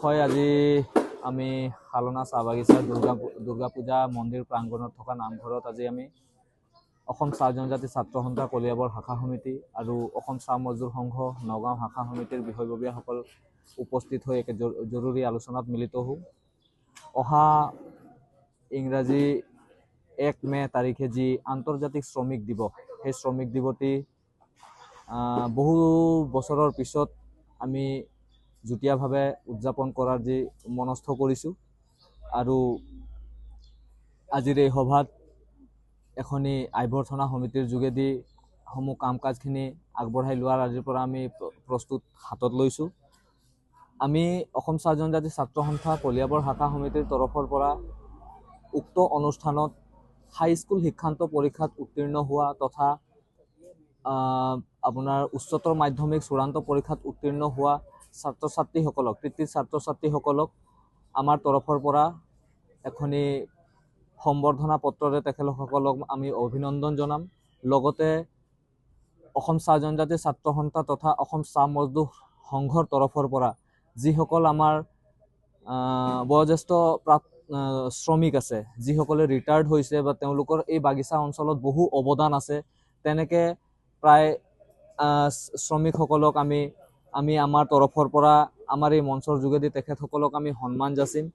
হয়, আজি আমি শালনা চাহ বাগিচা দুৰ্গা পূজা মন্দিৰ প্ৰাংগণত থকা নামঘৰত আজি আমি অসম চাহ জনজাতি ছাত্ৰ সন্থা কলিয়াবৰ শাখা সমিতি আৰু অসম চাহ মজদুৰ সংঘ নগাঁও শাখা সমিতিৰ বিষয়ববীয়াসকল উপস্থিত হৈ এক জৰুৰী আলোচনাত মিলিত হওঁ। অহা ইংৰাজী 1 মে তাৰিখে যি আন্তৰ্জাতিক শ্ৰমিক দিৱস, সেই শ্ৰমিক দিৱসটি বহু বছৰৰ পিছত আমি যুটীয়াভাৱে উদযাপন কৰাৰ যি মনস্থ কৰিছোঁ আৰু আজিৰ এই সভাত এখনি আভ্যৰ্থনা সমিতিৰ যোগেদি সমূহ কাম কাজখিনি আগবঢ়াই লোৱাৰ আজিৰ পৰা আমি প্ৰস্তুত হাতত লৈছোঁ। আমি অসম চাহ জনজাতি ছাত্ৰ সন্থা কলিয়াবৰ শাখা সমিতিৰ তৰফৰ পৰা উক্ত অনুষ্ঠানত হাইস্কুল শিক্ষান্ত পৰীক্ষাত উত্তীৰ্ণ হোৱা তথা আপোনাৰ উচ্চতৰ মাধ্যমিক চূড়ান্ত পৰীক্ষাত উত্তীৰ্ণ হোৱা ছাত্ৰ ছাত্ৰীসকলক, কৃতি ছাত্ৰ ছাত্ৰীসকলক আমাৰ তৰফৰ পৰা এখনি সম্বৰ্ধনা পত্ৰৰে তেখেতসকলক আমি অভিনন্দন জনাম। লগতে অসম চাহ জনজাতি ছাত্ৰ সন্থা তথা অসম চাহ মজদুৰ সংঘৰ তৰফৰ পৰা যিসকল আমাৰ বয়োজ্যেষ্ঠ শ্ৰমিক আছে, যিসকলে ৰিটায়াৰ্ড হৈছে বা তেওঁলোকৰ এই বাগিচা অঞ্চলত বহু অৱদান আছে, তেনেকৈ প্ৰায় শ্ৰমিকসকলক আমি আমাৰ তৰফৰ পৰা আমাৰ এই মঞ্চৰ যোগেদি তেখেতসকলক আমি সন্মান যাচিম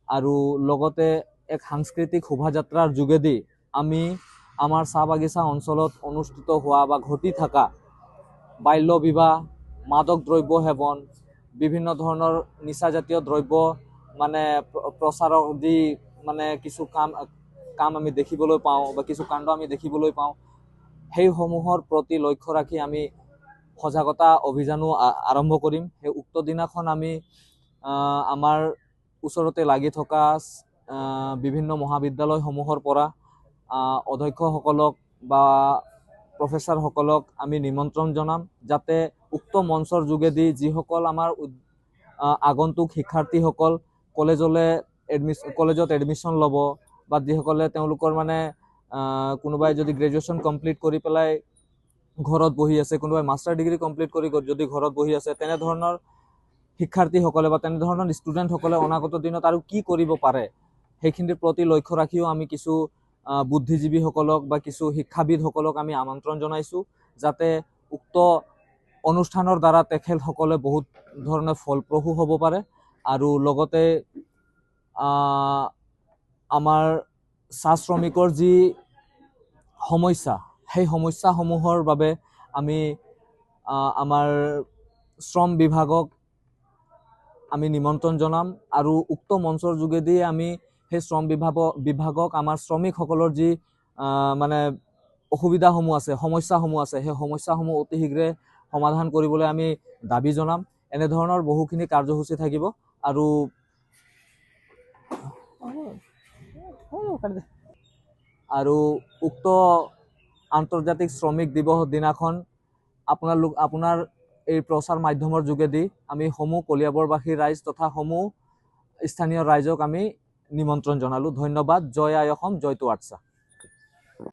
আৰু লগতে এক সাংস্কৃতিক শোভাযাত্ৰাৰ যোগেদি আমি আমাৰ চাহ বাগিচা অঞ্চলত অনুষ্ঠিত হোৱা বা ঘটি থকা বাল্য বিবাহ, মাদক দ্ৰব্য সেৱন, বিভিন্ন ধৰণৰ নিচাজাতীয় দ্ৰব্য মানে প্ৰচাৰক দি মানে কিছু কাম আমি দেখিবলৈ পাওঁ বা কিছু কাণ্ড আমি দেখিবলৈ পাওঁ, সেইসমূহৰ প্ৰতি লক্ষ্য ৰাখি আমি সজাগতা অভিযানো আৰম্ভ কৰিম। সেই উক্ত দিনাখন আমি আমাৰ ওচৰতে লাগি থকা বিভিন্ন মহাবিদ্যালয়সমূহৰ পৰা অধ্যক্ষসকলক বা প্ৰফেচাৰসকলক আমি নিমন্ত্ৰণ জনাম, যাতে উক্ত মঞ্চৰ যোগেদি যিসকল আমাৰ আগন্তুক শিক্ষাৰ্থীসকল কলেজত এডমিশ্যন ল'ব বা যিসকলে তেওঁলোকৰ মানে কোনোবাই যদি গ্ৰেজুৱেশ্যন কমপ্লিট কৰি পেলাই ঘৰত বহি আছে, কোনোবাই মাষ্টাৰ ডিগ্ৰী কমপ্লিট কৰি যদি ঘৰত বহি আছে, তেনেধৰণৰ শিক্ষাৰ্থীসকলে বা তেনেধৰণৰ ষ্টুডেণ্টসকলে অনাগত দিনত আৰু কি কৰিব পাৰে সেইখিনিৰ প্ৰতি লক্ষ্য ৰাখিও আমি কিছু বুদ্ধিজীৱীসকলক বা কিছু শিক্ষাবিদসকলক আমি আমন্ত্ৰণ জনাইছোঁ, যাতে উক্ত অনুষ্ঠানৰ দ্বাৰা তেখেতসকলে বহুত ধৰণে ফলপ্ৰসূ হ'ব পাৰে আৰু লগতে আমাৰ চাহ শ্ৰমিকৰ যি সমস্যা, সেই সমস্যাসমূহৰ বাবে আমি আমাৰ শ্ৰম বিভাগক আমি নিমন্ত্ৰণ জনাম আৰু উক্ত মঞ্চৰ যোগেদি আমি সেই শ্ৰম বিভাগক আমাৰ শ্ৰমিকসকলৰ যি মানে অসুবিধাসমূহ আছে, সমস্যাসমূহ আছে, সেই সমস্যাসমূহ অতি শীঘ্ৰে সমাধান কৰিবলৈ আমি দাবী জনাম। এনেধৰণৰ বহুখিনি কাৰ্যসূচী থাকিব আৰু উক্ত আন্তৰ্জাতিক শ্ৰমিক দিৱস দিনাখন আপোনাৰ এই প্ৰচাৰ মাধ্যমৰ যোগেদি আমি সমূহ কলিয়াবৰবাসী ৰাইজ তথা সমূহ স্থানীয় ৰাইজক আমি নিমন্ত্ৰণ জনালোঁ। ধন্যবাদ। জয় আই অসম, জয় টু আৰ্টছা।